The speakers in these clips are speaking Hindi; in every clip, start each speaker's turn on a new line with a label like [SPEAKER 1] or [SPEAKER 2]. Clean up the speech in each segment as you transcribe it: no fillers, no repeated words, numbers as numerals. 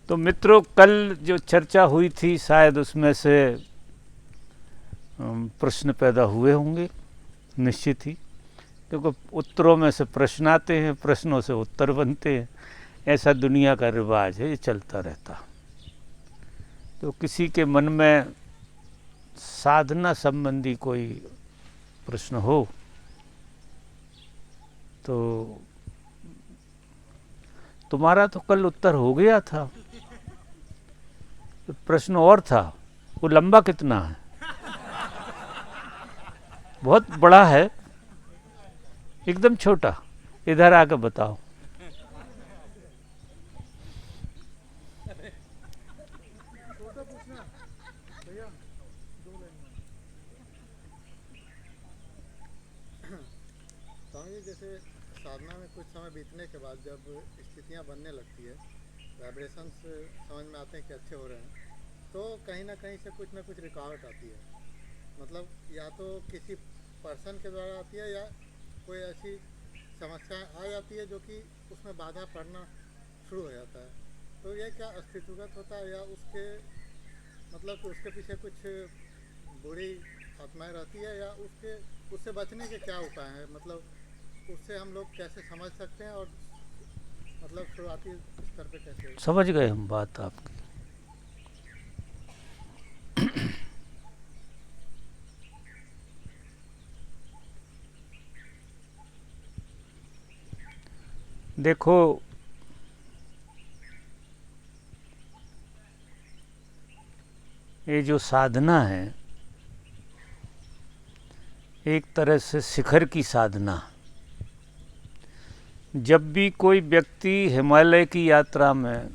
[SPEAKER 1] तो मित्रों, कल जो चर्चा हुई थी शायद उसमें से प्रश्न पैदा हुए होंगे, निश्चित ही, क्योंकि उत्तरों में से प्रश्न आते हैं, प्रश्नों से उत्तर बनते हैं। ऐसा दुनिया का रिवाज है, ये चलता रहता। तो किसी के मन में साधना संबंधी कोई प्रश्न हो तो तुम्हारा तो कल उत्तर हो गया था, तो प्रश्न और था, वो लंबा कितना है? बहुत बड़ा है, एकदम छोटा? इधर आकर बताओ।
[SPEAKER 2] जैसे साधना में कुछ समय बीतने के बाद जब स्थितियां बनने लगती है, वाइब्रेशंस समझ में आते हैं कि अच्छे हो रहे हैं, तो कहीं ना कहीं से कुछ ना कुछ रुकावट आती है। मतलब या तो किसी पर्सन के द्वारा आती है या कोई ऐसी समस्या आ जाती है जो कि उसमें बाधा पड़ना शुरू हो जाता है। तो यह क्या अस्तित्वगत होता है या उसके मतलब कि उसके पीछे कुछ बुरी आत्माएं रहती है, या उससे बचने के क्या उपाय हैं? मतलब उससे हम लोग कैसे समझ सकते हैं और मतलब शुरुआती स्तर पे कैसे?
[SPEAKER 1] समझ गए हम बात आपकी। देखो, ये जो साधना है एक तरह से शिखर की साधना। जब भी कोई व्यक्ति हिमालय की यात्रा में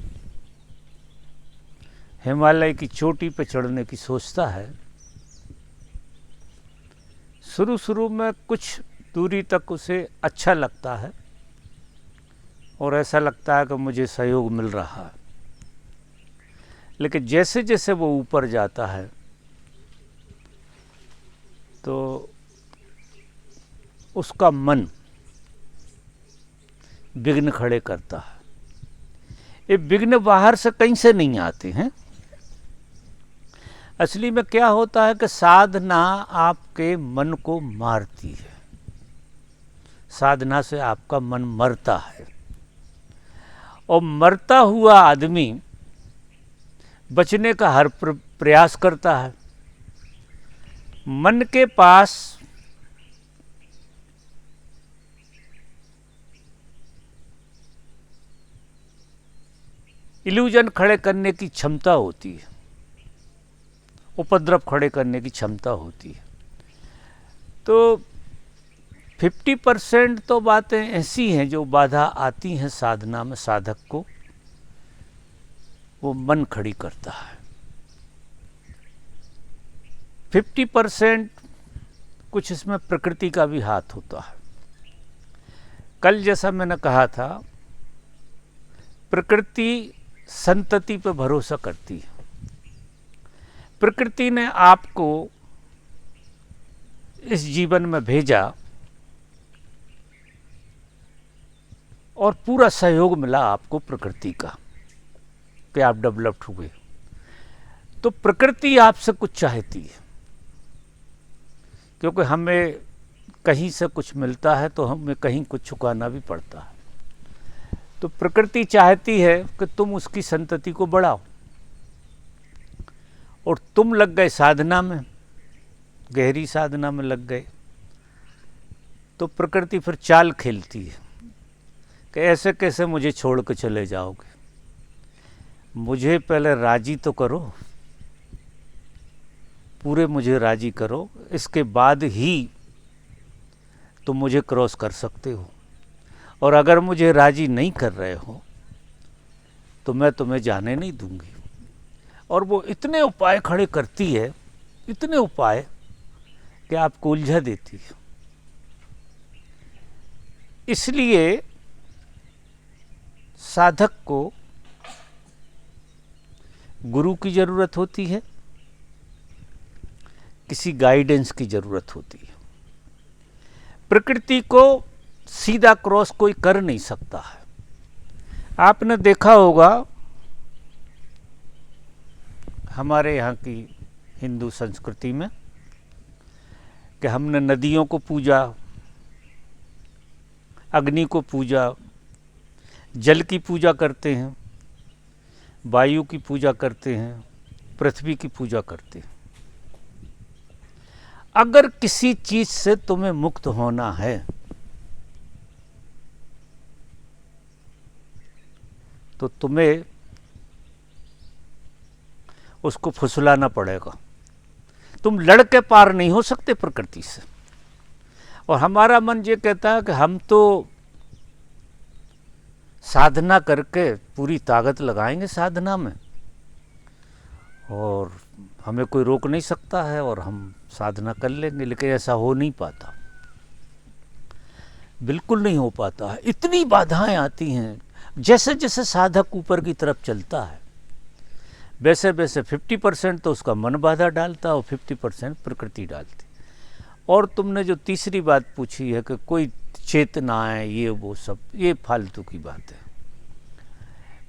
[SPEAKER 1] हिमालय की चोटी पर चढ़ने की सोचता है, शुरू शुरू में कुछ दूरी तक उसे अच्छा लगता है और ऐसा लगता है कि मुझे सहयोग मिल रहा है। लेकिन जैसे जैसे वो ऊपर जाता है तो उसका मन विघ्न खड़े करता है। ये विघ्न बाहर से कहीं से नहीं आते हैं। असली में क्या होता है कि साधना आपके मन को मारती है। साधना से आपका मन मरता है, और मरता हुआ आदमी बचने का हर प्रयास करता है। मन के पास इल्यूजन खड़े करने की क्षमता होती है, उपद्रव खड़े करने की क्षमता होती है। तो 50% तो बातें ऐसी हैं जो बाधा आती हैं साधना में, साधक को वो मन खड़ी करता है। 50% कुछ इसमें प्रकृति का भी हाथ होता है। कल जैसा मैंने कहा था, प्रकृति संतति पर भरोसा करती है। प्रकृति ने आपको इस जीवन में भेजा और पूरा सहयोग मिला आपको प्रकृति का कि आप डेवलप्ड हुए। तो प्रकृति आपसे कुछ चाहती है, क्योंकि हमें कहीं से कुछ मिलता है तो हमें कहीं कुछ चुकाना भी पड़ता है। तो प्रकृति चाहती है कि तुम उसकी संतति को बढ़ाओ, और तुम लग गए साधना में, गहरी साधना में लग गए, तो प्रकृति फिर चाल खेलती है कि ऐसे कैसे मुझे छोड़ के चले जाओगे, मुझे पहले राजी तो करो, पूरे मुझे राजी करो, इसके बाद ही तुम मुझे क्रॉस कर सकते हो। और अगर मुझे राजी नहीं कर रहे हो तो मैं तुम्हें जाने नहीं दूंगी। और वो इतने उपाय खड़े करती है, इतने उपाय कि आपको उलझा देती है। इसलिए साधक को गुरु की जरूरत होती है, किसी गाइडेंस की जरूरत होती है। प्रकृति को सीधा क्रॉस कोई कर नहीं सकता है। आपने देखा होगा हमारे यहाँ की हिंदू संस्कृति में कि हमने नदियों को पूजा, अग्नि को पूजा, जल की पूजा करते हैं, वायु की पूजा करते हैं, पृथ्वी की पूजा करते हैं। अगर किसी चीज से तुम्हें मुक्त होना है तो तुम्हें उसको फुसलाना पड़ेगा। तुम लड़के पार नहीं हो सकते प्रकृति से। और हमारा मन ये कहता है कि हम तो साधना करके पूरी ताकत लगाएंगे साधना में और हमें कोई रोक नहीं सकता है और हम साधना कर लेंगे, लेकिन ऐसा हो नहीं पाता, बिल्कुल नहीं हो पाता है। इतनी बाधाएं आती हैं। जैसे जैसे साधक ऊपर की तरफ चलता है वैसे वैसे 50% तो उसका मन बाधा डालता है और 50% प्रकृति डालती। और तुमने जो तीसरी बात पूछी है कि कोई चेतनाएं ये वो सब, ये फालतू की बात है।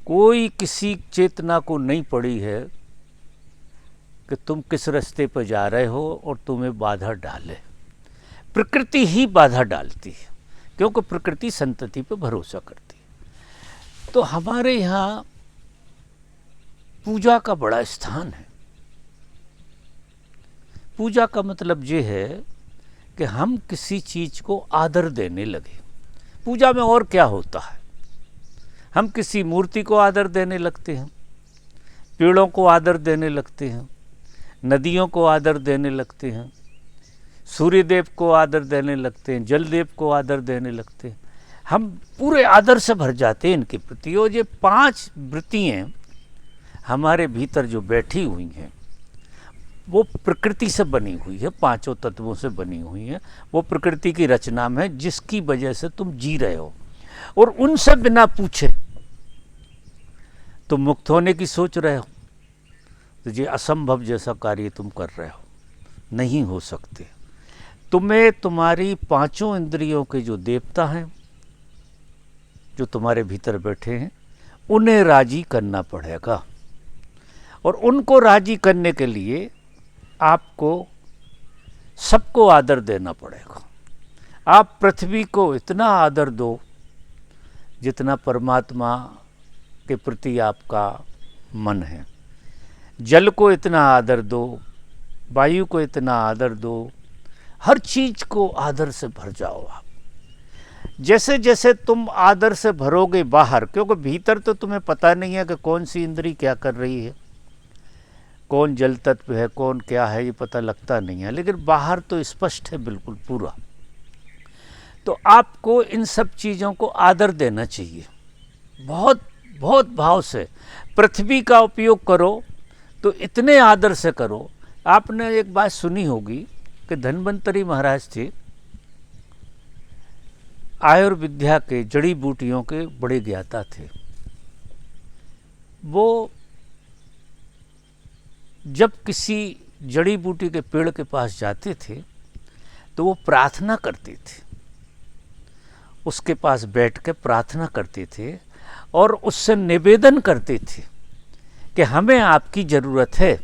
[SPEAKER 1] कोई किसी चेतना को नहीं पड़ी है कि तुम किस रास्ते पर जा रहे हो और तुम्हें बाधा डाले। प्रकृति ही बाधा डालती है क्योंकि प्रकृति संतति पर भरोसा करती है। तो हमारे यहाँ पूजा का बड़ा स्थान है। पूजा का मतलब ये है कि हम किसी चीज को आदर देने लगे। पूजा में और क्या होता है, हम किसी मूर्ति को आदर देने लगते हैं, पेड़ों को आदर देने लगते हैं, नदियों को आदर देने लगते हैं, सूर्यदेव को आदर देने लगते हैं, जलदेव को आदर देने लगते हैं। हम पूरे आदर से भर जाते हैं इनके प्रति। और ये 5 वृत्तियाँ हमारे भीतर जो बैठी हुई हैं वो प्रकृति से बनी हुई है, 5 तत्वों से बनी हुई है। वो प्रकृति की रचना में जिसकी वजह से तुम जी रहे हो और उनसे बिना पूछे तुम मुक्त होने की सोच रहे हो, तो ये असंभव जैसा कार्य तुम कर रहे हो, नहीं हो सकते। तुम्हें तुम्हारी 5 इंद्रियों के जो देवता हैं जो तुम्हारे भीतर बैठे हैं उन्हें राजी करना पड़ेगा। और उनको राजी करने के लिए आपको सबको आदर देना पड़ेगा। आप पृथ्वी को इतना आदर दो जितना परमात्मा के प्रति आपका मन है। जल को इतना आदर दो, वायु को इतना आदर दो, हर चीज को आदर से भर जाओ आप। जैसे जैसे तुम आदर से भरोगे बाहर, क्योंकि भीतर तो तुम्हें पता नहीं है कि कौन सी इंद्री क्या कर रही है, कौन जल तत्व है, कौन क्या है, ये पता लगता नहीं है, लेकिन बाहर तो स्पष्ट है बिल्कुल पूरा। तो आपको इन सब चीज़ों को आदर देना चाहिए, बहुत बहुत भाव से। पृथ्वी का उपयोग करो तो इतने आदर से करो। आपने एक बात सुनी होगी कि धन्वंतरी महाराज थे, आयुर्विद्या के, जड़ी बूटियों के बड़े ज्ञाता थे। वो जब किसी जड़ी बूटी के पेड़ के पास जाते थे तो वो प्रार्थना करते थे, उसके पास बैठ के प्रार्थना करते थे और उससे निवेदन करते थे कि हमें आपकी ज़रूरत है,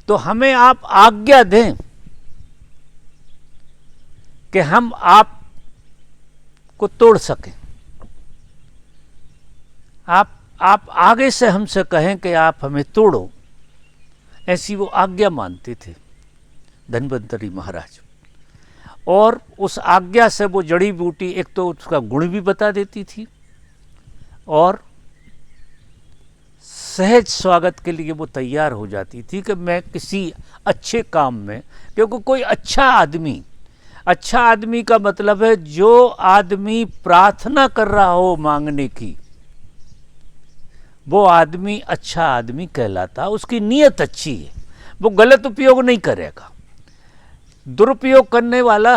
[SPEAKER 1] तो हमें आप आज्ञा दें कि हम आप को तोड़ सकें। आप आगे से हमसे कहें कि आप हमें तोड़ो, ऐसी वो आज्ञा मानते थे धन्वंतरी महाराज। और उस आज्ञा से वो जड़ी बूटी एक तो उसका गुण भी बता देती थी और सहज स्वागत के लिए वो तैयार हो जाती थी कि मैं किसी अच्छे काम में, क्योंकि कोई अच्छा आदमी का मतलब है जो आदमी प्रार्थना कर रहा हो मांगने की, वो आदमी अच्छा आदमी कहलाता। उसकी नीयत अच्छी है, वो गलत उपयोग नहीं करेगा। दुरुपयोग करने वाला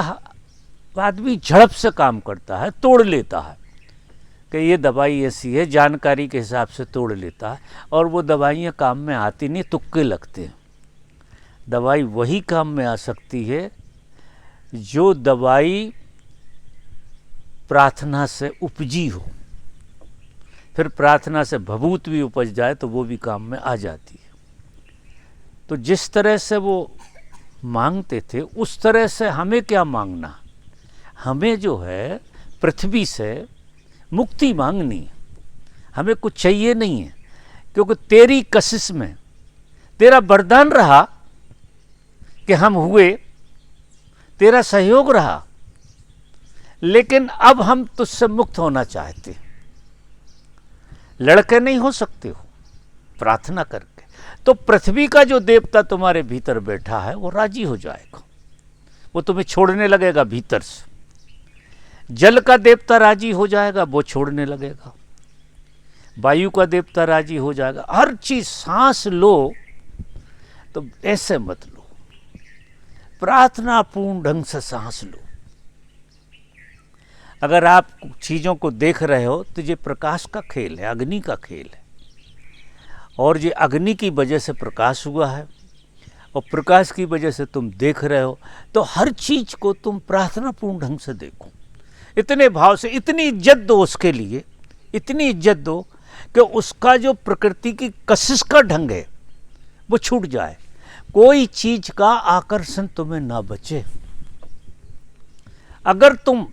[SPEAKER 1] आदमी झड़प से काम करता है, तोड़ लेता है कि ये दवाई ऐसी है, जानकारी के हिसाब से तोड़ लेता है और वो दवाइयाँ काम में आती नहीं, तुक्के लगते हैं। दवाई वही काम में आ सकती है जो दवाई प्रार्थना से उपजी हो, फिर प्रार्थना से भभूत भी उपज जाए तो वो भी काम में आ जाती है। तो जिस तरह से वो मांगते थे उस तरह से हमें क्या मांगना, हमें जो है पृथ्वी से मुक्ति मांगनी है। हमें कुछ चाहिए नहीं है, क्योंकि तेरी कशिश में तेरा वरदान रहा कि हम हुए, तेरा सहयोग रहा, लेकिन अब हम तुझसे मुक्त होना चाहते। लड़के नहीं हो सकते हो प्रार्थना करके, तो पृथ्वी का जो देवता तुम्हारे भीतर बैठा है वो राजी हो जाएगा, वो तुम्हें छोड़ने लगेगा भीतर से। जल का देवता राजी हो जाएगा, वो छोड़ने लगेगा। वायु का देवता राजी हो जाएगा। हर चीज, सांस लो तो ऐसे मत लो, प्रार्थना पूर्ण ढंग से सांस लो। अगर आप चीज़ों को देख रहे हो तो ये प्रकाश का खेल है, अग्नि का खेल है, और ये अग्नि की वजह से प्रकाश हुआ है, और प्रकाश की वजह से तुम देख रहे हो। तो हर चीज़ को तुम प्रार्थना पूर्ण ढंग से देखो, इतने भाव से, इतनी इज्जत दो उसके लिए, इतनी इज्जत दो कि उसका जो प्रकृति की कशिश का ढंग है वो छूट जाए, कोई चीज का आकर्षण तुम्हें ना बचे। अगर तुम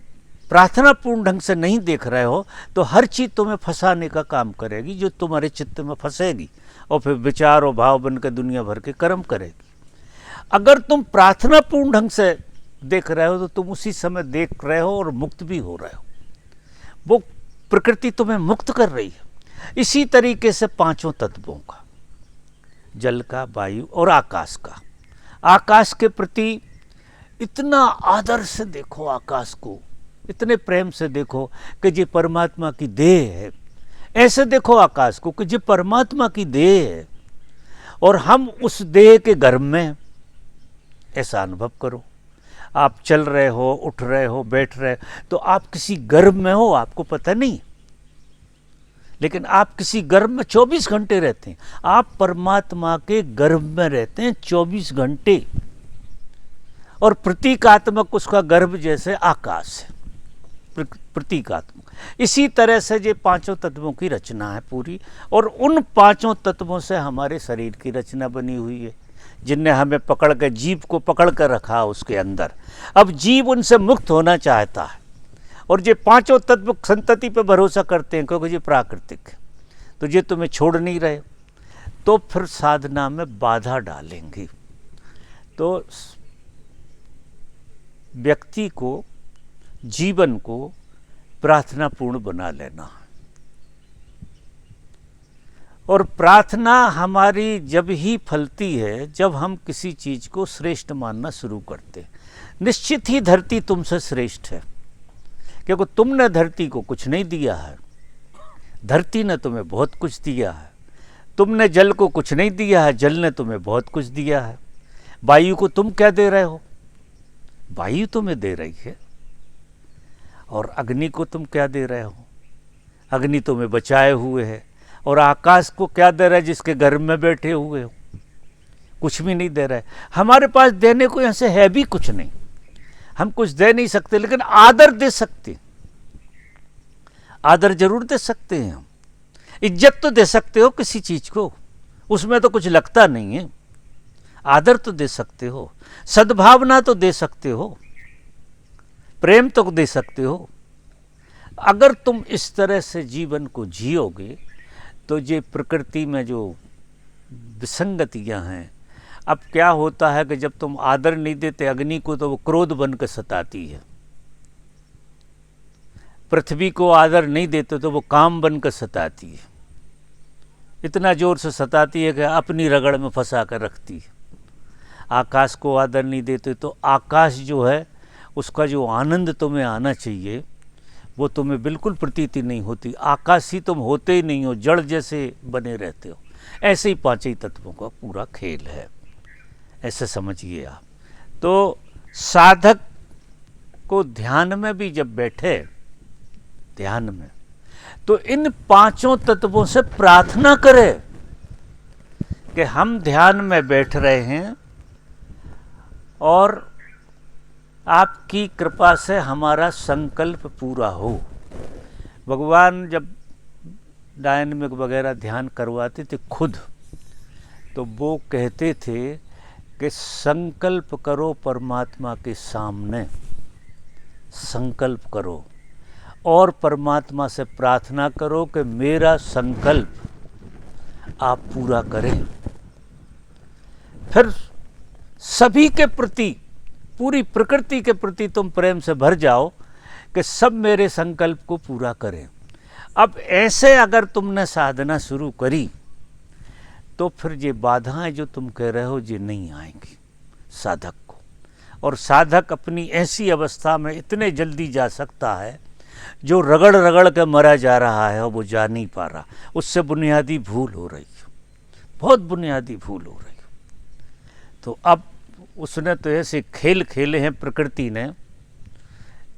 [SPEAKER 1] प्रार्थना पूर्ण ढंग से नहीं देख रहे हो तो हर चीज तुम्हें फंसाने का काम करेगी, जो तुम्हारे चित्त में फंसेगी और फिर विचार और भाव बनकर दुनिया भर के कर्म करेगी। अगर तुम प्रार्थना पूर्ण ढंग से देख रहे हो तो तुम उसी समय देख रहे हो और मुक्त भी हो रहे हो, वो प्रकृति तुम्हें मुक्त कर रही है। इसी तरीके से पांचों तत्वों का, जल का, वायु और आकाश का, आकाश के प्रति इतना आदर से देखो, आकाश को इतने प्रेम से देखो कि ये परमात्मा की देह है। ऐसे देखो आकाश को कि ये परमात्मा की देह है और हम उस देह के गर्भ में, ऐसा अनुभव करो। आप चल रहे हो, उठ रहे हो, बैठ रहे हो, तो आप किसी गर्भ में हो, आपको पता नहीं, लेकिन आप किसी गर्भ में 24 घंटे रहते हैं। आप परमात्मा के गर्भ में रहते हैं 24 घंटे, और प्रतीकात्मक उसका गर्भ जैसे आकाश है, प्रतीकात्मक। इसी तरह से ये पांचों तत्वों की रचना है पूरी, और उन पांचों तत्वों से हमारे शरीर की रचना बनी हुई है, जिनने हमें पकड़ कर, जीव को पकड़ कर रखा उसके अंदर। अब जीव उनसे मुक्त होना चाहता है, और ये पांचों तत्व संतति पर भरोसा करते हैं क्योंकि ये प्राकृतिक है, तो ये तुम्हें छोड़ नहीं रहे, तो फिर साधना में बाधा डालेंगे। तो व्यक्ति को, जीवन को प्रार्थना पूर्ण बना लेना। और प्रार्थना हमारी जब ही फलती है जब हम किसी चीज को श्रेष्ठ मानना शुरू करते हैं। निश्चित ही धरती तुमसे श्रेष्ठ है, क्योंकि तुमने धरती को कुछ नहीं दिया है, धरती ने तुम्हें बहुत कुछ दिया है। तुमने जल को कुछ नहीं दिया है, जल ने तुम्हें बहुत कुछ दिया है। वायु को तुम क्या दे रहे हो, वायु तुम्हें दे रही है। और अग्नि को तुम क्या दे रहे हो, अग्नि तुम्हें बचाए हुए है। और आकाश को क्या दे रहे, जिसके गर्भ में बैठे हुए हो, कुछ भी नहीं दे रहे। हमारे पास देने को ऐसे है भी कुछ नहीं, हम कुछ दे नहीं सकते, लेकिन आदर दे सकते, आदर जरूर दे सकते हैं हम। इज्जत तो दे सकते हो किसी चीज को, उसमें तो कुछ लगता नहीं है। आदर तो दे सकते हो, सद्भावना तो दे सकते हो, प्रेम तो दे सकते हो। अगर तुम इस तरह से जीवन को जियोगे तो ये प्रकृति में जो विसंगतियां हैं, अब क्या होता है कि जब तुम आदर नहीं देते अग्नि को तो वो क्रोध बनकर सताती है, पृथ्वी को आदर नहीं देते तो वो काम बनकर सताती है, इतना जोर से सताती है कि अपनी रगड़ में फंसा कर रखती है। आकाश को आदर नहीं देते तो आकाश जो है उसका जो आनंद तुम्हें आना चाहिए वो तुम्हें बिल्कुल प्रतीति नहीं होती। आकाश ही तुम होते ही नहीं हो, जड़ जैसे बने रहते हो। ऐसे ही पांचों तत्वों का पूरा खेल है, ऐसे समझिए आप। तो साधक को ध्यान में भी जब बैठे, ध्यान में, तो इन पांचों तत्वों से प्रार्थना करे कि हम ध्यान में बैठ रहे हैं और आपकी कृपा से हमारा संकल्प पूरा हो। भगवान जब डायनेमिक वगैरह ध्यान करवाते थे खुद, तो वो कहते थे कि संकल्प करो परमात्मा के सामने, संकल्प करो और परमात्मा से प्रार्थना करो कि मेरा संकल्प आप पूरा करें। फिर सभी के प्रति, पूरी प्रकृति के प्रति तुम प्रेम से भर जाओ कि सब मेरे संकल्प को पूरा करें। अब ऐसे अगर तुमने साधना शुरू करी तो फिर ये बाधाएं जो तुम कह रहे हो ये नहीं आएंगी साधक को, और साधक अपनी ऐसी अवस्था में इतने जल्दी जा सकता है जो रगड़ रगड़ के मरा जा रहा है और वो जा नहीं पा रहा। उससे बुनियादी भूल हो रही है, बहुत बुनियादी भूल हो रही है। तो अब उसने तो ऐसे खेल खेले हैं प्रकृति ने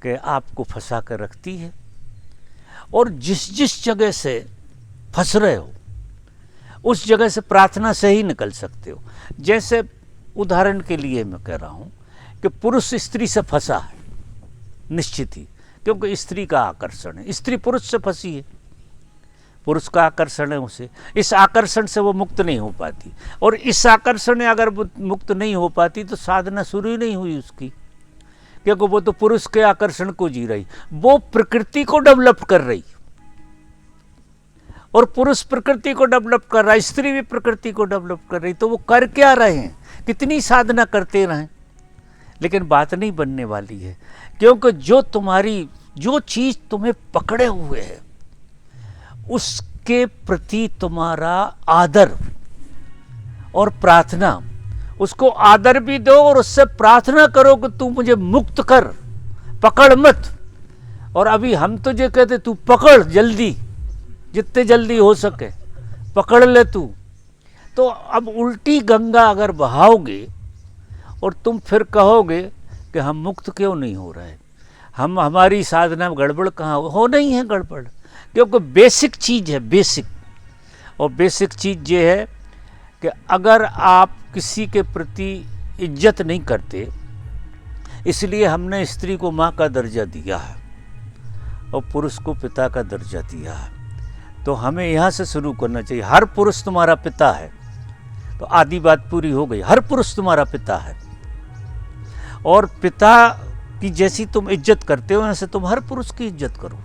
[SPEAKER 1] कि आपको फंसा कर रखती है, और जिस जिस जगह से फंस रहे हो उस जगह से प्रार्थना से ही निकल सकते हो। जैसे उदाहरण के लिए मैं कह रहा हूँ कि पुरुष स्त्री से फंसा है निश्चित ही, क्योंकि स्त्री का आकर्षण है, स्त्री पुरुष से फंसी है, पुरुष का आकर्षण है उसे, इस आकर्षण से वो मुक्त नहीं हो पाती, और इस आकर्षण अगर वो मुक्त नहीं हो पाती तो साधना शुरू ही नहीं हुई उसकी, क्योंकि वो तो पुरुष के आकर्षण को जी रही, वो प्रकृति को डेवलप कर रही, और पुरुष प्रकृति को डेवलप कर रहा है, स्त्री भी प्रकृति को डेवलप कर रही। तो वो कर क्या रहे हैं, कितनी साधना करते रहें, लेकिन बात नहीं बनने वाली है, क्योंकि जो चीज तुम्हें पकड़े हुए है उसके प्रति तुम्हारा आदर और प्रार्थना, उसको आदर भी दो और उससे प्रार्थना करो कि तू मुझे मुक्त कर, पकड़ मत। और अभी हम तो ये कहते तू पकड़, जल्दी, जितने जल्दी हो सके पकड़ ले तू। तो अब उल्टी गंगा अगर बहाओगे और तुम फिर कहोगे कि हम मुक्त क्यों नहीं हो रहे, हम हमारी साधना में गड़बड़ कहाँ हो नहीं है गड़बड़, क्योंकि बेसिक चीज़ है, बेसिक। और बेसिक चीज़ ये है कि अगर आप किसी के प्रति इज्जत नहीं करते, इसलिए हमने स्त्री को माँ का दर्जा दिया है और पुरुष को पिता का दर्जा दिया है, तो हमें यहाँ से शुरू करना चाहिए। हर पुरुष तुम्हारा पिता है, तो आधी बात पूरी हो गई, हर पुरुष तुम्हारा पिता है, और पिता की जैसी तुम इज्जत करते हो वैसे तुम हर पुरुष की इज्जत करो,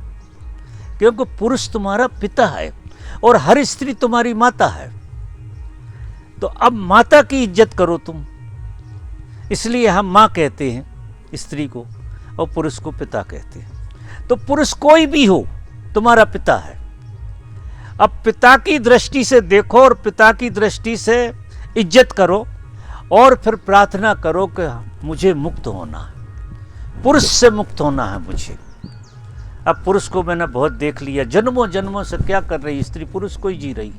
[SPEAKER 1] क्योंकि पुरुष तुम्हारा पिता है और हर स्त्री तुम्हारी माता है। तो अब माता की इज्जत करो तुम, इसलिए हम माँ कहते हैं स्त्री को और पुरुष को पिता कहते हैं। तो पुरुष कोई भी हो तुम्हारा पिता है। अब पिता की दृष्टि से देखो और पिता की दृष्टि से इज्जत करो, और फिर प्रार्थना करो कि मुझे मुक्त होना है, पुरुष से मुक्त होना है मुझे। अब पुरुष को मैंने बहुत देख लिया, जन्मों जन्मों से क्या कर रही स्त्री, पुरुष को ही जी रही,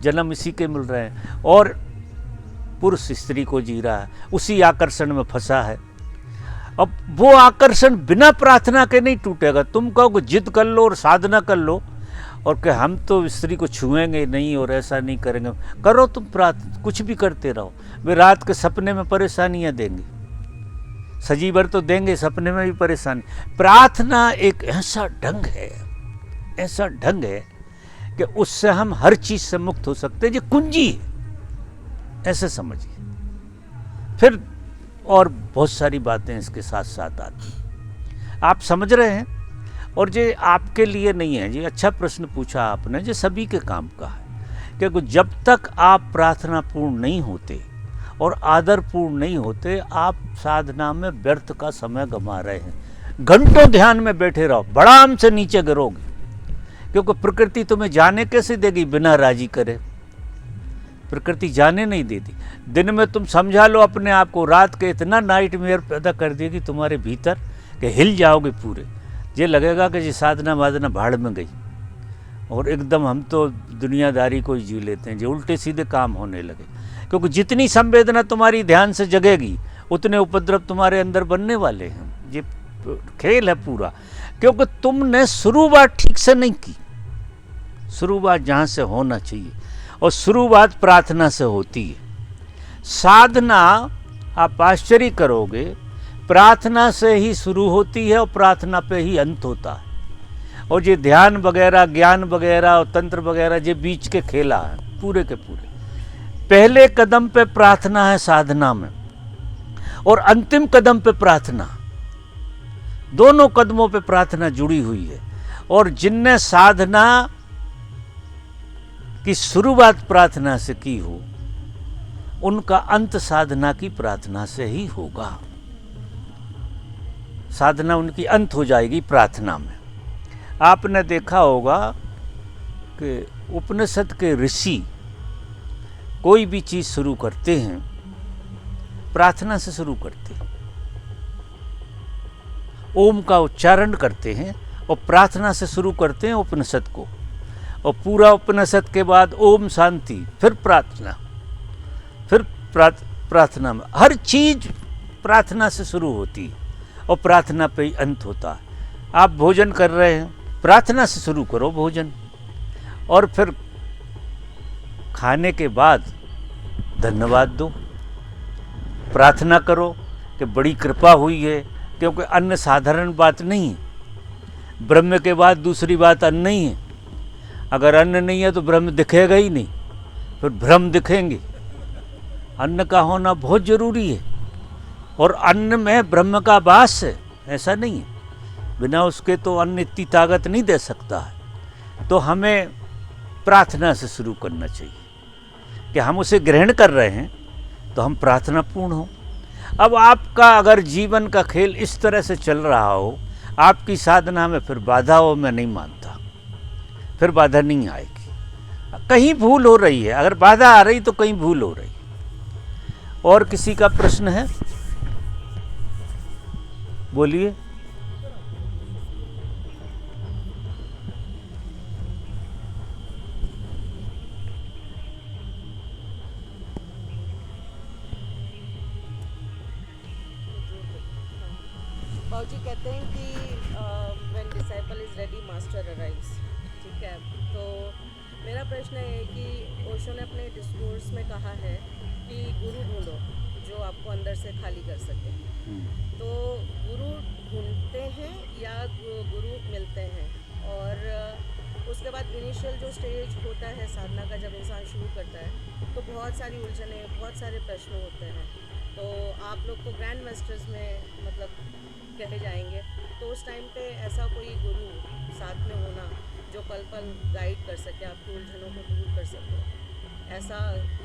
[SPEAKER 1] जन्म इसी के मिल रहे हैं, और पुरुष स्त्री को जी रहा है, उसी आकर्षण में फंसा है। अब वो आकर्षण बिना प्रार्थना के नहीं टूटेगा। तुम कहो जिद कर लो और साधना कर लो और कि हम तो स्त्री को छुएंगे नहीं और ऐसा नहीं करेंगे, करो तुम प्रार्थना, कुछ भी करते रहो, वे रात के सपने में परेशानियां देंगे, सजी भर तो देंगे, सपने में भी परेशानी। प्रार्थना एक ऐसा ढंग है, ऐसा ढंग है कि उससे हम हर चीज से मुक्त हो सकते हैं, ये कुंजी है, ऐसे समझिए। फिर और बहुत सारी बातें इसके साथ साथ आती, आप समझ रहे हैं। और ये आपके लिए नहीं है, ये अच्छा प्रश्न पूछा आपने, ये सभी के काम का है, क्योंकि जब तक आप प्रार्थना पूर्ण नहीं होते और आदर पूर्ण नहीं होते, आप साधना में व्यर्थ का समय गंवा रहे हैं। घंटों ध्यान में बैठे रहो, बड़ाम से नीचे गिरोगे, क्योंकि प्रकृति तुम्हें जाने कैसे देगी बिना राजी करे, प्रकृति जाने नहीं देती। दिन में तुम समझा लो अपने आप को, रात के इतना नाइटमेयर पैदा कर देगी तुम्हारे भीतर कि हिल जाओगे पूरे, ये लगेगा कि ये साधना वादना भाड़ में गई और एकदम हम तो दुनियादारी को ही जी लेते हैं, जो उल्टे सीधे काम होने लगे। क्योंकि जितनी संवेदना तुम्हारी ध्यान से जगेगी उतने उपद्रव तुम्हारे अंदर बनने वाले हैं। ये खेल है पूरा, क्योंकि तुमने शुरुआत ठीक से नहीं की। शुरुआत जहाँ से होना चाहिए, और शुरुआत प्रार्थना से होती है। साधना आप आश्चर्य करोगे, प्रार्थना से ही शुरू होती है और प्रार्थना पे ही अंत होता है। और ये ध्यान वगैरह, ज्ञान वगैरह और तंत्र वगैरह ये बीच के खेला है पूरे के पूरे। पहले कदम पे प्रार्थना है साधना में, और अंतिम कदम पे प्रार्थना। दोनों कदमों पे प्रार्थना जुड़ी हुई है। और जिनने साधना की शुरुआत प्रार्थना से की हो, उनका अंत साधना की प्रार्थना से ही होगा। साधना उनकी अंत हो जाएगी प्रार्थना में। आपने देखा होगा कि उपनिषद के ऋषि कोई भी चीज शुरू करते हैं प्रार्थना से शुरू करते हैं, ओम का उच्चारण करते हैं और प्रार्थना से शुरू करते हैं उपनिषद को। और पूरा उपनिषद के बाद ओम शांति, फिर प्रार्थना, फिर प्रार्थना में हर चीज प्रार्थना से शुरू होती है और प्रार्थना पे ही अंत होता है। आप भोजन कर रहे हैं, प्रार्थना से शुरू करो भोजन, और फिर खाने के बाद धन्यवाद दो, प्रार्थना करो कि बड़ी कृपा हुई है, क्योंकि अन्न साधारण बात नहीं है। ब्रह्म के बाद दूसरी बात अन्न नहीं है। अगर अन्न नहीं है तो ब्रह्म दिखेगा ही नहीं, फिर भ्रम दिखेंगे। अन्न का होना बहुत जरूरी है, और अन्न में ब्रह्म का वास है, ऐसा नहीं है। बिना उसके तो अन्न इतनी ताकत नहीं दे सकता है। तो हमें प्रार्थना से शुरू करना चाहिए कि हम उसे ग्रहण कर रहे हैं, तो हम प्रार्थना पूर्ण हो। अब आपका अगर जीवन का खेल इस तरह से चल रहा हो, आपकी साधना में फिर बाधा हो, मैं नहीं मानता, फिर बाधा नहीं आएगी। कहीं भूल हो रही है, अगर बाधा आ रही तो कहीं भूल हो रही। और किसी का प्रश्न है? बोलिए।
[SPEAKER 3] बाबूजी कहते हैं कि when disciple is ready master arrives. ठीक है, तो मेरा प्रश्न है कि ओशो ने अपने डिस्कोर्स में कहा है कि गुरु ढूंढो जो आपको अंदर से खाली कर सके। तो गुरु ढूंढते हैं या गुरु मिलते हैं? और उसके बाद इनिशियल जो स्टेज होता है साधना का, जब इंसान शुरू करता है तो बहुत सारी उलझने, बहुत सारे प्रश्न होते हैं। तो आप लोग तो ग्रैंड मास्टर्स में मतलब कहे जाएंगे, तो उस टाइम पे ऐसा कोई गुरु साथ में होना जो पल पल गाइड कर सके, आपकी उलझनों को दूर कर सके, ऐसा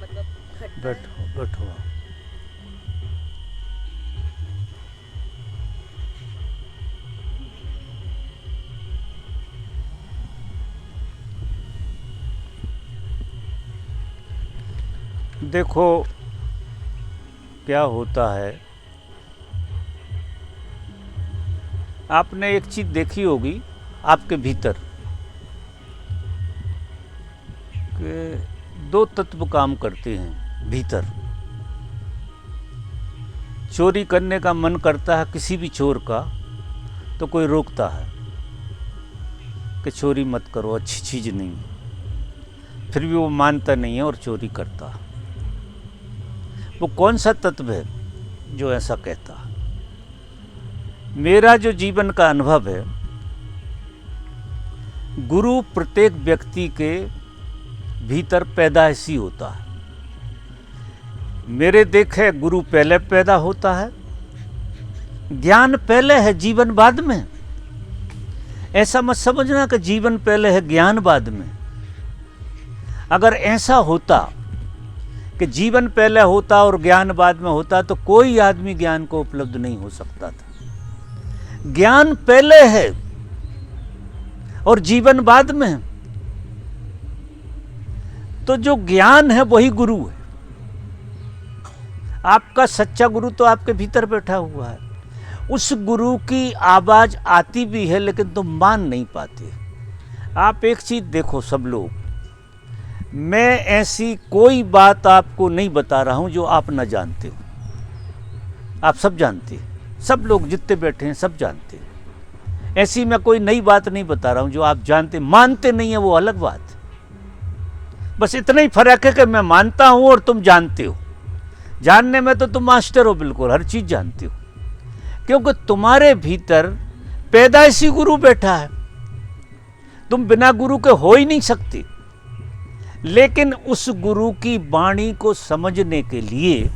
[SPEAKER 3] मतलब खट्टा है?
[SPEAKER 1] बैठो। देखो क्या होता है, आपने एक चीज देखी होगी आपके भीतर कि दो तत्व काम करते हैं भीतर। चोरी करने का मन करता है किसी भी चोर का, तो कोई रोकता है कि चोरी मत करो, अच्छी चीज नहीं है। फिर भी वो मानता नहीं है और चोरी करता है। वो कौन सा तत्व है जो ऐसा कहता है? मेरा जो जीवन का अनुभव है, गुरु प्रत्येक व्यक्ति के भीतर पैदाइशी होता है। मेरे देखे गुरु पहले पैदा होता है, ज्ञान पहले है, जीवन बाद में। ऐसा मत समझना कि जीवन पहले है, ज्ञान बाद में। अगर ऐसा होता कि जीवन पहले होता और ज्ञान बाद में होता, तो कोई आदमी ज्ञान को उपलब्ध नहीं हो सकता था। ज्ञान पहले है और जीवन बाद में है। तो जो ज्ञान है वही गुरु है। आपका सच्चा गुरु तो आपके भीतर बैठा हुआ है। उस गुरु की आवाज आती भी है, लेकिन तुम मान नहीं पाते। आप एक चीज देखो सब लोग, मैं ऐसी कोई बात आपको नहीं बता रहा हूं जो आप न जानते हो। आप सब जानते हैं, सब लोग जितने बैठे हैं सब जानते हैं। ऐसी मैं कोई नई बात नहीं बता रहा हूं जो आप जानते, मानते नहीं है वो अलग बात है। बस इतना ही फर्क है कि मैं मानता हूं और तुम जानते हो। जानने में तो तुम मास्टर हो, बिल्कुल हर चीज जानते हो, क्योंकि तुम्हारे भीतर पैदाइशी गुरु बैठा है। तुम बिना गुरु के हो ही नहीं सकते। लेकिन उस गुरु की वाणी को समझने के लिए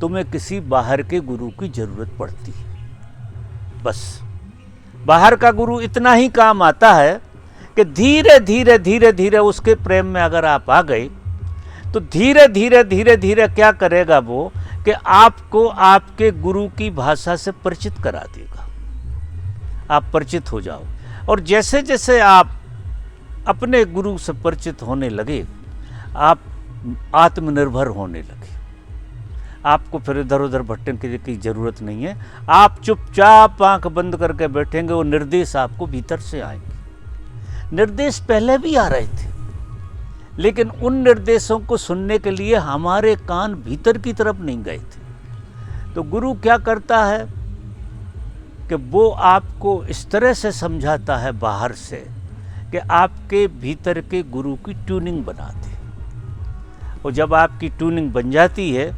[SPEAKER 1] तुम्हें किसी बाहर के गुरु की जरूरत पड़ती है। बस बाहर का गुरु इतना ही काम आता है कि धीरे धीरे धीरे धीरे उसके प्रेम में अगर आप आ गए तो धीरे धीरे धीरे धीरे क्या करेगा वो कि आपको आपके गुरु की भाषा से परिचित करा देगा। आप परिचित हो जाओ, और जैसे जैसे आप अपने गुरु से परिचित होने लगे आप आत्मनिर्भर होने लगे। आपको फिर इधर उधर भटकने की जरूरत नहीं है। आप चुपचाप आंख बंद करके बैठेंगे, वो निर्देश आपको भीतर से आएंगे। निर्देश पहले भी आ रहे थे, लेकिन उन निर्देशों को सुनने के लिए हमारे कान भीतर की तरफ नहीं गए थे। तो गुरु क्या करता है कि वो आपको इस तरह से समझाता है बाहर से कि आपके भीतर के गुरु की ट्यूनिंग बना दे। और जब आपकी ट्यूनिंग बन जाती है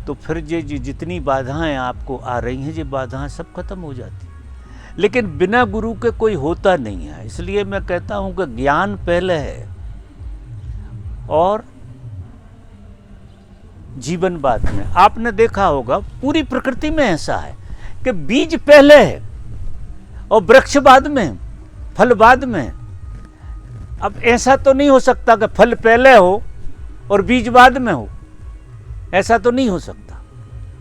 [SPEAKER 1] तो फिर ये जितनी बाधाएं आपको आ रही हैं, ये बाधाएं सब खत्म हो जाती हैं। लेकिन बिना गुरु के कोई होता नहीं है। इसलिए मैं कहता हूं कि ज्ञान पहले है और जीवन बाद में। आपने देखा होगा पूरी प्रकृति में ऐसा है कि बीज पहले है और वृक्ष बाद में, फल बाद में। अब ऐसा तो नहीं हो सकता कि फल पहले हो और बीज बाद में हो, ऐसा तो नहीं हो सकता,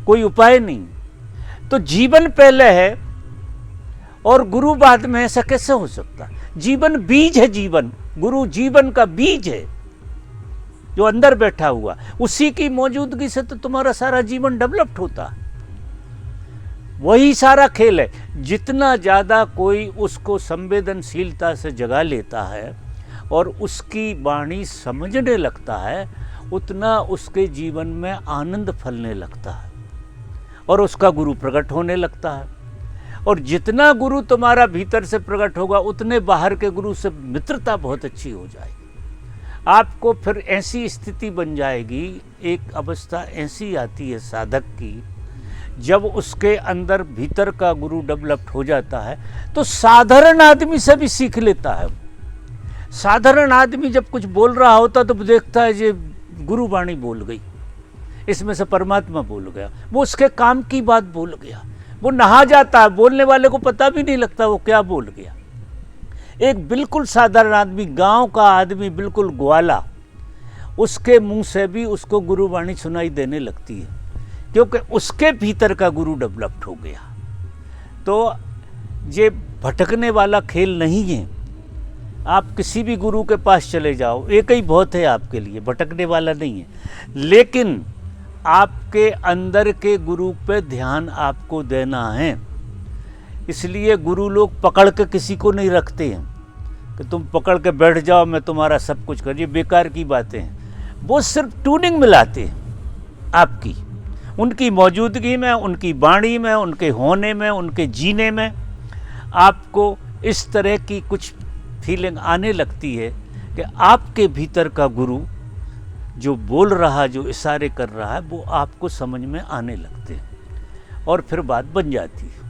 [SPEAKER 1] कोई उपाय नहीं। तो जीवन पहले है और गुरु बाद में, ऐसा कैसे हो सकता? जीवन बीज है, जीवन गुरु जीवन का बीज है जो अंदर बैठा हुआ, उसी की मौजूदगी से तो तुम्हारा सारा जीवन डेवलप्ड होता है। वही सारा खेल है। जितना ज्यादा कोई उसको संवेदनशीलता से जगा लेता है और उसकी वाणी समझने लगता है, उतना उसके जीवन में आनंद फलने लगता है और उसका गुरु प्रकट होने लगता है। और जितना गुरु तुम्हारा भीतर से प्रकट होगा उतने बाहर के गुरु से मित्रता बहुत अच्छी हो जाएगी। आपको फिर ऐसी स्थिति बन जाएगी, एक अवस्था ऐसी आती है साधक की, जब उसके अंदर भीतर का गुरु डेवलप्ड हो जाता है तो साधारण आदमी से भी सीख लेता है। साधारण आदमी जब कुछ बोल रहा होता तो देखता है ये गुरु वाणी बोल गई, इसमें से परमात्मा बोल गया, वो उसके काम की बात बोल गया। वो नहा जाता है, बोलने वाले को पता भी नहीं लगता वो क्या बोल गया। एक बिल्कुल साधारण आदमी, गांव का आदमी, बिल्कुल ग्वाला, उसके मुंह से भी उसको गुरु वाणी सुनाई देने लगती है, क्योंकि उसके भीतर का गुरु डेवलप्ड हो गया। तो ये भटकने वाला खेल नहीं है। आप किसी भी गुरु के पास चले जाओ, एक ही बहुत है आपके लिए, भटकने वाला नहीं है। लेकिन आपके अंदर के गुरु पे ध्यान आपको देना है। इसलिए गुरु लोग पकड़ के किसी को नहीं रखते हैं कि तुम पकड़ के बैठ जाओ मैं तुम्हारा सब कुछ कर, ये बेकार की बातें हैं। वो सिर्फ ट्यूनिंग मिलाते हैं आपकी, उनकी मौजूदगी में, उनकी वाणी में, उनके होने में, उनके जीने में आपको इस तरह की कुछ फीलिंग आने लगती है कि आपके भीतर का गुरु जो बोल रहा, जो इशारे कर रहा है, वो आपको समझ में आने लगते हैं और फिर बात बन जाती है।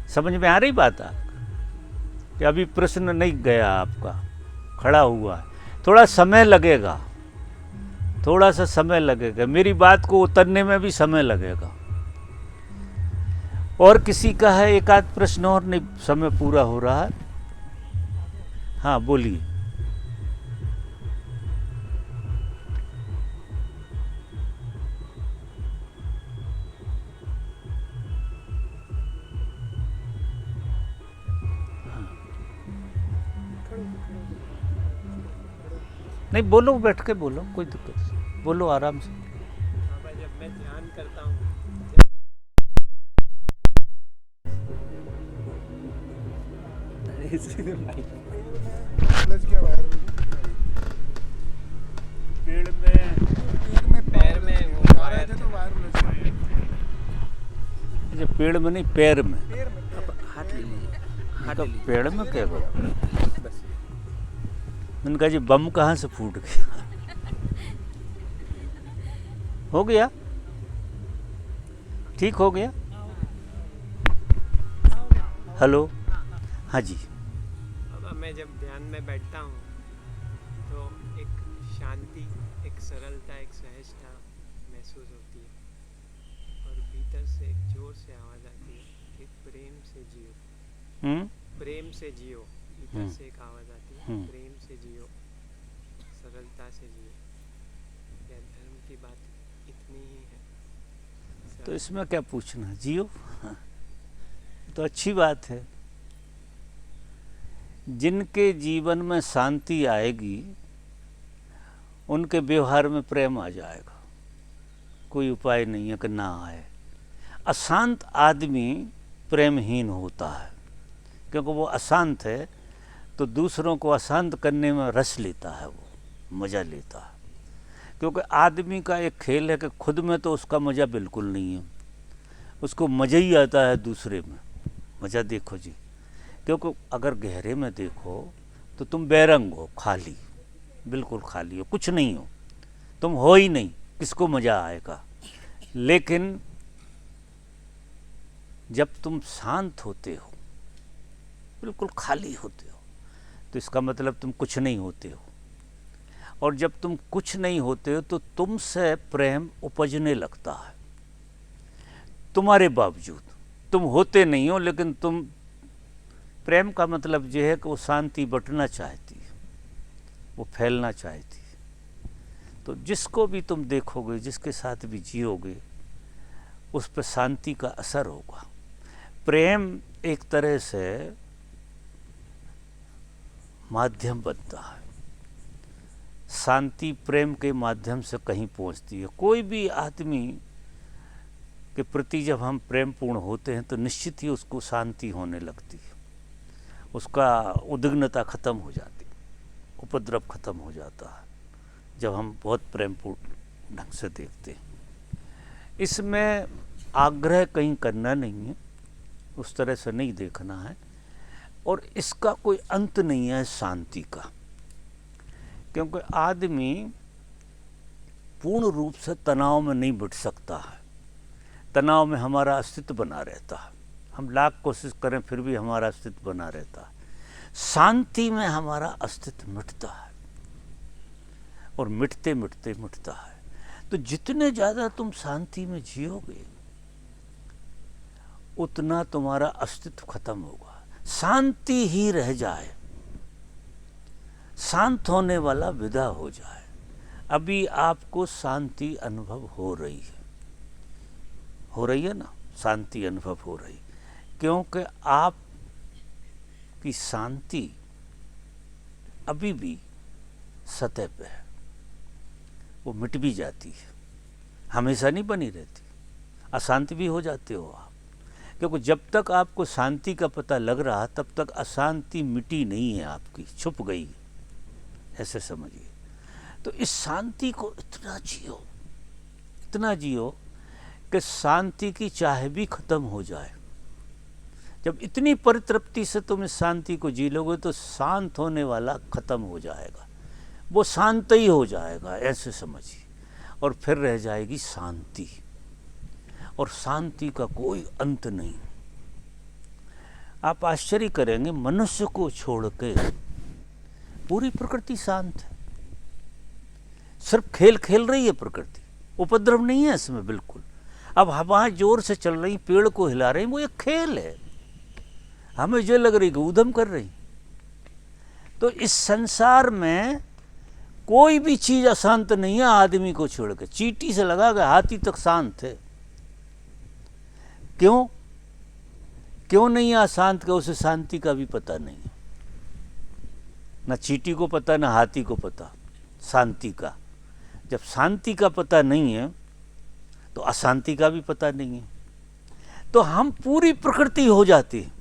[SPEAKER 1] समझ में आ रही बात आपका कि अभी प्रश्न नहीं गया आपका, खड़ा हुआ है, थोड़ा समय लगेगा, थोड़ा सा समय लगेगा, मेरी बात को उतरने में भी समय लगेगा। और किसी का है एक आध प्रश्न और? नहीं, समय पूरा हो रहा है। हाँ बोलिए। नहीं बोलो, बैठ के बोलो, कोई दिक्कत नहीं, बोलो आराम से।
[SPEAKER 4] जब मैं ध्यान करता हूँ पैर में वो वायर
[SPEAKER 1] अच्छा, पेड़ में नहीं, पैर में।
[SPEAKER 4] हाथ ले लीजिए, हाथ
[SPEAKER 1] तो
[SPEAKER 4] ले लीजिए।
[SPEAKER 1] पेड़ में क्या हो?
[SPEAKER 4] बस
[SPEAKER 1] मैंने कहा जी बम कहाँ से फूट गया? हो गया, ठीक हो गया। हेलो, हाँ जी।
[SPEAKER 4] अब मैं जब ध्यान में बैठता हूँ तो एक शांति, एक सरलता, एक सहजता महसूस होती है और भीतर से एक जोर से आवाज़ आती है कि प्रेम से जियो, प्रेम से जियो। भीतर से एक आवाज़ आती है, प्रेम से जियो, सरलता से जियो। या धर्म की बात इतनी ही है।
[SPEAKER 1] तो इसमें क्या पूछना, जियो। हाँ, तो अच्छी बात है। जिनके जीवन में शांति आएगी उनके व्यवहार में प्रेम आ जाएगा। कोई उपाय नहीं है कि ना आए। अशांत आदमी प्रेमहीन होता है, क्योंकि वो अशांत है तो दूसरों को अशांत करने में रस लेता है, वो मज़ा लेता है। क्योंकि आदमी का एक खेल है कि खुद में तो उसका मज़ा बिल्कुल नहीं है, उसको मज़ा ही आता है दूसरे में। मज़ा देखो जी, क्योंकि अगर गहरे में देखो तो तुम बेरंग हो, खाली, बिल्कुल खाली हो, कुछ नहीं हो, तुम हो ही नहीं, किसको मज़ा आएगा। लेकिन जब तुम शांत होते हो, बिल्कुल खाली होते हो, तो इसका मतलब तुम कुछ नहीं होते हो। और जब तुम कुछ नहीं होते हो तो तुमसे प्रेम उपजने लगता है। तुम्हारे बावजूद तुम होते नहीं हो, लेकिन तुम, प्रेम का मतलब यह है कि वो शांति बंटना चाहती है, वो फैलना चाहती है। तो जिसको भी तुम देखोगे, जिसके साथ भी जियोगे, उस पर शांति का असर होगा। प्रेम एक तरह से माध्यम बनता है। शांति प्रेम के माध्यम से कहीं पहुंचती है। कोई भी आदमी के प्रति जब हम प्रेम पूर्ण होते हैं तो निश्चित ही उसको शांति होने लगती है, उसका उद्विग्नता खत्म हो जाती है, उपद्रव खत्म हो जाता है, जब हम बहुत प्रेमपूर्ण ढंग से देखते हैं। इसमें आग्रह कहीं करना नहीं है, उस तरह से नहीं देखना है। और इसका कोई अंत नहीं है शांति का, क्योंकि आदमी पूर्ण रूप से तनाव में नहीं बैठ सकता है। तनाव में हमारा अस्तित्व बना रहता है, हम लाख कोशिश करें फिर भी हमारा अस्तित्व बना रहता है। शांति में हमारा अस्तित्व मिटता है, और मिटते मिटते मिटता है। तो जितने ज़्यादा तुम शांति में जियोगे उतना तुम्हारा अस्तित्व खत्म होगा। शांति ही रह जाए, शांत होने वाला विदा हो जाए। अभी आपको शांति अनुभव हो रही है ना, शांति अनुभव हो रही, क्योंकि आप की शांति अभी भी सतह पे है, वो मिट भी जाती है, हमेशा नहीं बनी रहती। अशांत भी हो जाते हो आप, क्योंकि जब तक आपको शांति का पता लग रहा तब तक अशांति मिटी नहीं है, आपकी छुप गई है, ऐसे समझिए। तो इस शांति को इतना जियो कि शांति की चाह भी खत्म हो जाए। जब इतनी परितृप्ति से तुम इस शांति को जी लोगे तो शांत होने वाला खत्म हो जाएगा, वो शांत ही हो जाएगा, ऐसे समझिए। और फिर रह जाएगी शांति, और शांति का कोई अंत नहीं। आप आश्चर्य करेंगे, मनुष्य को छोड़ के पूरी प्रकृति शांत है। सिर्फ खेल खेल रही है प्रकृति, उपद्रव नहीं है इसमें बिल्कुल। अब हवा जोर से चल रही, पेड़ को हिला रही, वो एक खेल है, हमें जो लग रही कि ऊधम कर रही। तो इस संसार में कोई भी चीज अशांत नहीं है आदमी को छोड़ के। चींटी से लगा के हाथी तक शांत है। क्यों नहीं है अशांत का? उसे शांति का भी पता नहीं है, ना चींटी को पता ना हाथी को पता शांति का। जब शांति का पता नहीं है तो अशांति का भी पता नहीं है। तो हम पूरी प्रकृति हो जाती है,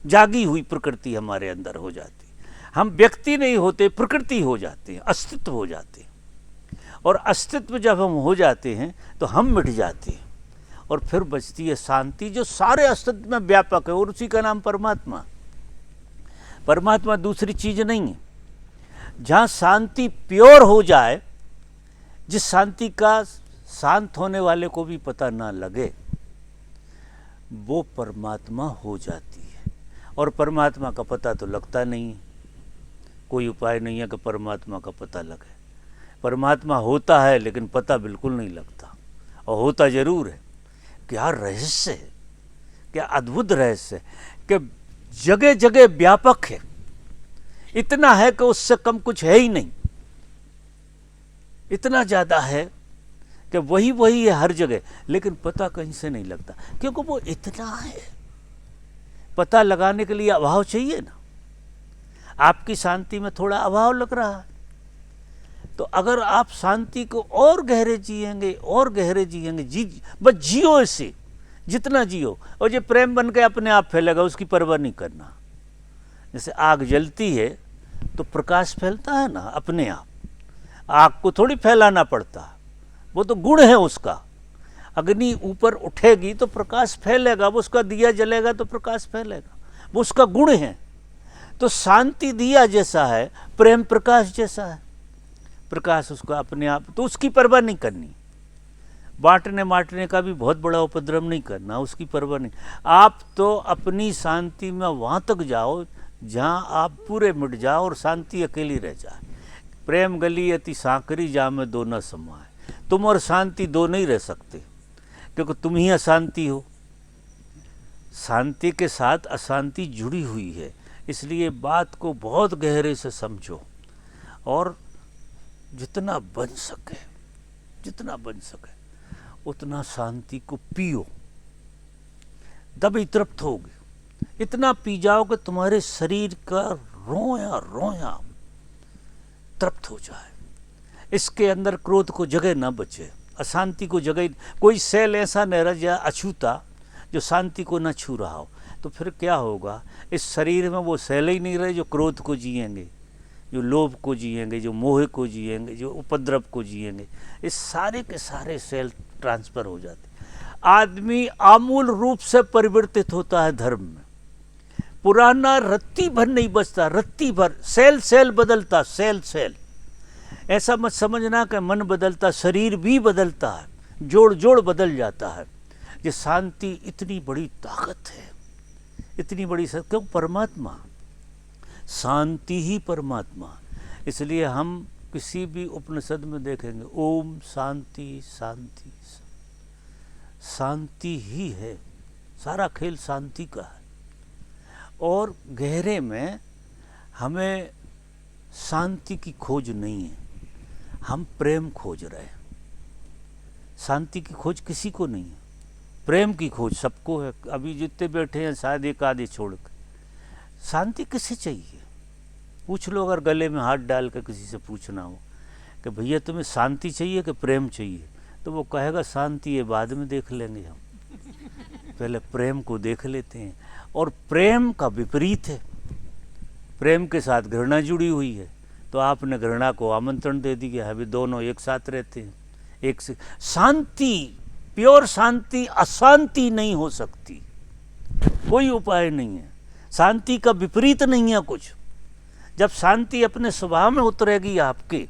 [SPEAKER 1] जागी हुई प्रकृति हमारे अंदर हो जाती है। हम व्यक्ति नहीं होते, प्रकृति हो जाते हैं, अस्तित्व हो जाते हैं। और अस्तित्व जब हम हो जाते हैं तो हम मिट जाते हैं, और फिर बचती है शांति, जो सारे अस्तित्व में व्यापक है, और उसी का नाम परमात्मा। परमात्मा दूसरी चीज नहीं है। जहाँ शांति प्योर हो जाए, जिस शांति का शांत होने वाले को भी पता ना लगे, वो परमात्मा हो जाती है। और परमात्मा का पता तो लगता नहीं है, कोई उपाय नहीं है कि परमात्मा का पता लगे। परमात्मा होता है लेकिन पता बिल्कुल नहीं लगता, और होता ज़रूर है। क्या रहस्य है, क्या अद्भुत रहस्य है कि जगह जगह व्यापक है, इतना है कि उससे कम कुछ है ही नहीं, इतना ज़्यादा है कि वही वही है हर जगह, लेकिन पता कहीं से नहीं लगता, क्योंकि वो इतना है। पता लगाने के लिए अभाव चाहिए ना। आपकी शांति में थोड़ा अभाव लग रहा है, तो अगर आप शांति को और गहरे जिएंगे और गहरे जिएंगे, बस जियो इसे, जितना जियो, और ये प्रेम बन के अपने आप फैलेगा, उसकी परवाह नहीं करना। जैसे आग जलती है तो प्रकाश फैलता है ना अपने आप, आग को थोड़ी फैलाना पड़ता, वो तो गुण है उसका। अग्नि ऊपर उठेगी तो प्रकाश फैलेगा, वो उसका दिया जलेगा तो प्रकाश फैलेगा, वो उसका गुण है। तो शांति दिया जैसा है, प्रेम प्रकाश जैसा है, प्रकाश उसका अपने आप, तो उसकी परवाह नहीं करनी। बांटने बांटने का भी बहुत बड़ा उपद्रव नहीं करना, उसकी परवाह नहीं। आप तो अपनी शांति में वहाँ तक जाओ जहाँ आप पूरे मिट जाओ और शांति अकेली रह जाए। प्रेम गली अति सांकरी जा में दो न समाए। तुम और शांति दो नहीं रह सकते, क्योंकि तुम ही अशांति हो। शांति के साथ अशांति जुड़ी हुई है, इसलिए बात को बहुत गहरे से समझो और जितना बन सके उतना शांति को पियो, तभी तृप्त होगे। इतना पी जाओ कि तुम्हारे शरीर का रोया रोया तृप्त हो जाए, इसके अंदर क्रोध को जगह ना बचे, अशांति को जगह, कोई सेल ऐसा न रह जाए अछूता जो शांति को न छू रहा हो। तो फिर क्या होगा, इस शरीर में वो सेल ही नहीं रहे जो क्रोध को जिएंगे, जो लोभ को जिएंगे, जो मोह को जिएंगे, जो उपद्रव को जिएंगे। इस सारे के सारे सेल ट्रांसफ़र हो जाते। आदमी आमूल रूप से परिवर्तित होता है धर्म में। पुराना रत्ती भर नहीं बचता, रत्ती भर, सेल सेल बदलता, सेल सेल। ऐसा मत समझना कि मन बदलता, शरीर भी बदलता है, जोड़ जोड़ बदल जाता है। ये शांति इतनी बड़ी ताकत है, इतनी बड़ी, क्यों? परमात्मा, शांति ही परमात्मा। इसलिए हम किसी भी उपनिषद में देखेंगे ओम शांति शांति, शांति ही है, सारा खेल शांति का है। और गहरे में हमें शांति की खोज नहीं है, हम प्रेम खोज रहे हैं। शांति की खोज किसी को नहीं है, प्रेम की खोज सबको है। अभी जितने बैठे हैं शायद एक आधे छोड़ के। शांति किसे चाहिए? पूछ लो, अगर गले में हाथ डाल कर किसी से पूछना हो कि भैया तुम्हें शांति चाहिए कि प्रेम चाहिए, तो वो कहेगा शांति ये बाद में देख लेंगे, हम पहले प्रेम को देख लेते हैं। और प्रेम का विपरीत है, प्रेम के साथ घृणा जुड़ी हुई है, तो आपने घृणा को आमंत्रण दे दिया है, अभी दोनों एक साथ रहते हैं, एक से। शांति, प्योर शांति अशांति नहीं हो सकती, कोई उपाय नहीं है। शांति का विपरीत नहीं है कुछ। जब शांति अपने स्वभाव में उतरेगी आपके,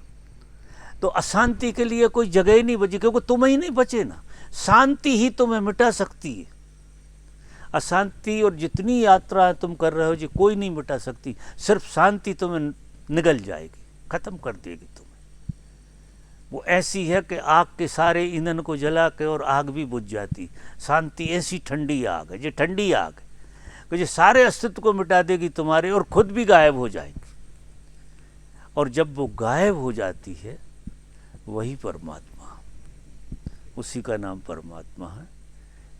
[SPEAKER 1] तो अशांति के लिए कोई जगह ही नहीं बची, क्योंकि तुम ही नहीं बचे ना। शांति ही तुम्हें मिटा सकती है। अशांति और जितनी यात्रा तुम कर रहे हो जी, कोई नहीं मिटा सकती। सिर्फ शांति तुम्हें निगल जाएगी, खत्म कर देगी तुम्हें। वो ऐसी है कि आग के सारे ईंधन को जला के और आग भी बुझ जाती। शांति ऐसी ठंडी आग है, ये ठंडी आग है कि ये सारे अस्तित्व को मिटा देगी तुम्हारे, और खुद भी गायब हो जाएगी। और जब वो गायब हो जाती है, वही परमात्मा, उसी का नाम परमात्मा है,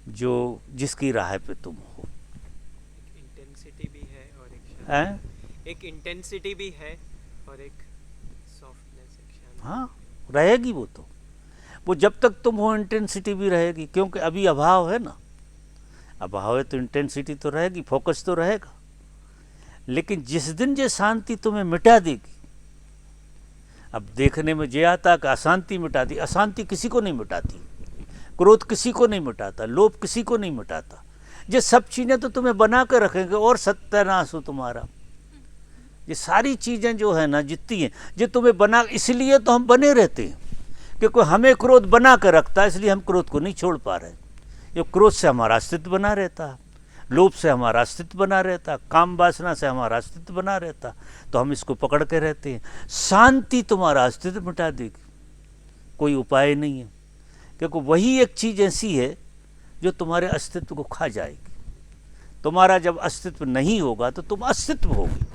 [SPEAKER 1] जो जिसकी राह पे तुम हो।
[SPEAKER 4] इंटेंसिटी भी है और एक इंटेंसिटी भी है और एक सॉफ्टनेस, एक शांति।
[SPEAKER 1] हाँ, रहेगी वो तो। वो जब तक तुम हो इंटेंसिटी भी रहेगी, क्योंकि अभी अभाव है ना। अभाव है तो इंटेंसिटी तो रहेगी, फोकस तो रहेगा। लेकिन जिस दिन ये शांति तुम्हें मिटा देगी, अब देखने में जे आता कि अशांति मिटाती, अशांति किसी को नहीं मिटाती, क्रोध किसी को नहीं मिटाता, लोभ किसी को नहीं मिटाता। ये सब चीज़ें तो तुम्हें बना कर रखेंगे और सत्यानाश हो तुम्हारा। ये सारी चीज़ें जो है ना, जितनी हैं, ये तुम्हें बना, इसलिए तो हम बने रहते हैं, क्योंकि हमें क्रोध बना कर रखता है, इसलिए हम क्रोध को नहीं छोड़ पा रहे। ये क्रोध से हमारा अस्तित्व बना रहता है। लोभ से हमारा अस्तित्व बना रहता, काम वासना से हमारा अस्तित्व बना रहता, तो हम इसको पकड़ के रहते हैं। शांति तुम्हारा अस्तित्व मिटा देगी, कोई उपाय नहीं है, क्योंकि वही एक चीज़ ऐसी है जो तुम्हारे अस्तित्व को खा जाएगी। तुम्हारा जब अस्तित्व नहीं होगा तो तुम अस्तित्व होगी,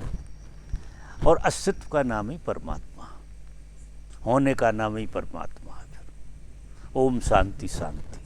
[SPEAKER 1] और अस्तित्व का नाम ही परमात्मा, होने का नाम ही परमात्मा है। ओम शांति शांति।